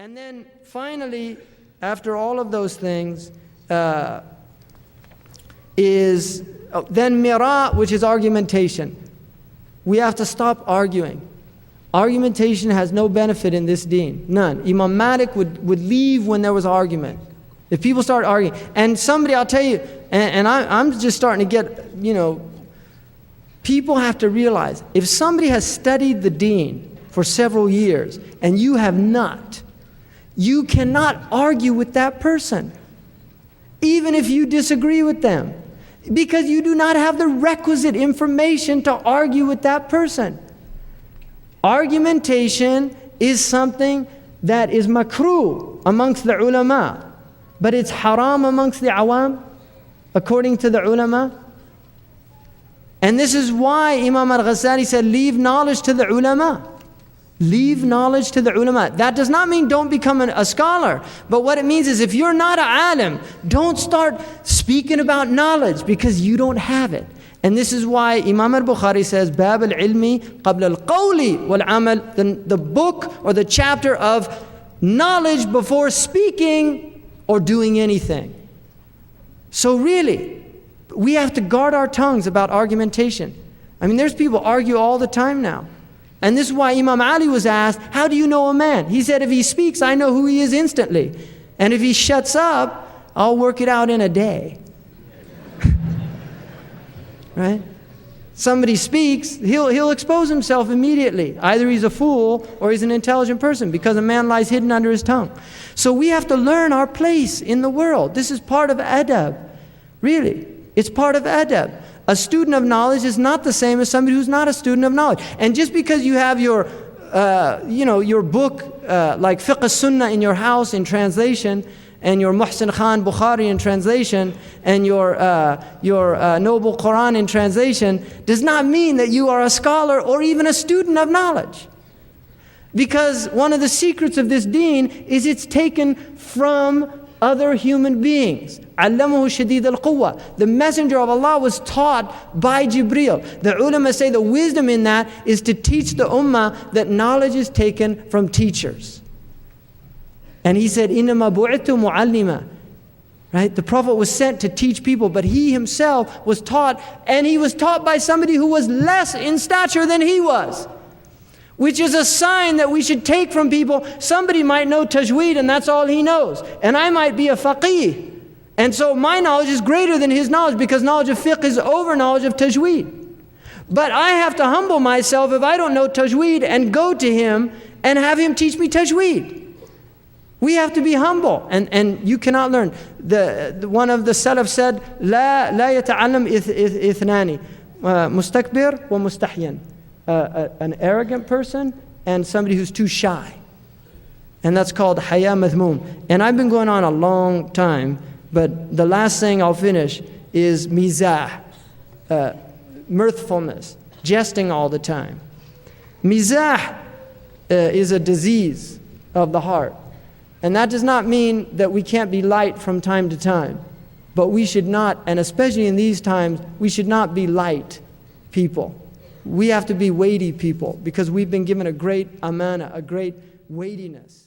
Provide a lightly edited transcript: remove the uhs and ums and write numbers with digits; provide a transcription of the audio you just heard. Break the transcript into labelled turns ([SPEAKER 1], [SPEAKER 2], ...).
[SPEAKER 1] And then finally, after all of those things, is then mira, which is argumentation. We have to stop arguing. Argumentation has no benefit in this deen, none. Imam Malik would leave when there was argument. If people start arguing, and somebody, I'll tell you, and I'm just starting to get, people have to realize, if somebody has studied the deen for several years and you have not, you cannot argue with that person, even if you disagree with them, because you do not have the requisite information to argue with that person. Argumentation is something that is makruh amongst the ulama, but it's haram amongst the awam, according to the ulama. And this is why Imam al-Ghazali said, leave knowledge to the ulama. Leave knowledge to the ulama. That does not mean don't become a scholar. But what it means is if you're not an alim, don't start speaking about knowledge because you don't have it. And this is why Imam al-Bukhari says, Bab al-ilmi qabla al-qawli wal-amal, the book or the chapter of knowledge before speaking or doing anything. So really, we have to guard our tongues about argumentation. I mean, there's people argue all the time now. And this is why Imam Ali was asked, how do you know a man? He said, if he speaks, I know who he is instantly. And if he shuts up, I'll work it out in a day. Right? Somebody speaks, he'll expose himself immediately. Either he's a fool or he's an intelligent person, because a man lies hidden under his tongue. So we have to learn our place in the world. This is part of adab. Really, it's part of adab. A student of knowledge is not the same as somebody who's not a student of knowledge. And just because you have your book like Fiqh Sunnah in your house in translation, and your Muhsin Khan Bukhari in translation, and your Noble Quran in translation, does not mean that you are a scholar or even a student of knowledge. Because one of the secrets of this deen is it's taken from other human beings. Allamahu shadid al-quwwa. The messenger of Allah was taught by Jibreel. The ulama say the wisdom in that is to teach the ummah that knowledge is taken from teachers. And he said, إِنَّمَا بُعِثْتُ مُعَلِّمًا. Right? The Prophet was sent to teach people, but he himself was taught, and he was taught by somebody who was less in stature than he was. Which is a sign that we should take from people. Somebody might know tajweed and that's all he knows. And I might be a faqih. And so my knowledge is greater than his knowledge, because knowledge of fiqh is over knowledge of tajweed. But I have to humble myself if I don't know tajweed and go to him and have him teach me tajweed. We have to be humble, and you cannot learn. One of the Salaf said, لا يتعلم إثنان مستكبر ومستحيا. An arrogant person and somebody who's too shy. And that's called haya madhmoom. And I've been going on a long time, but the last thing I'll finish is mizah, mirthfulness, jesting all the time. Mizah is a disease of the heart. And that does not mean that we can't be light from time to time. But we should not, and especially in these times, we should not be light people. We have to be weighty people, because we've been given a great amana, a great weightiness.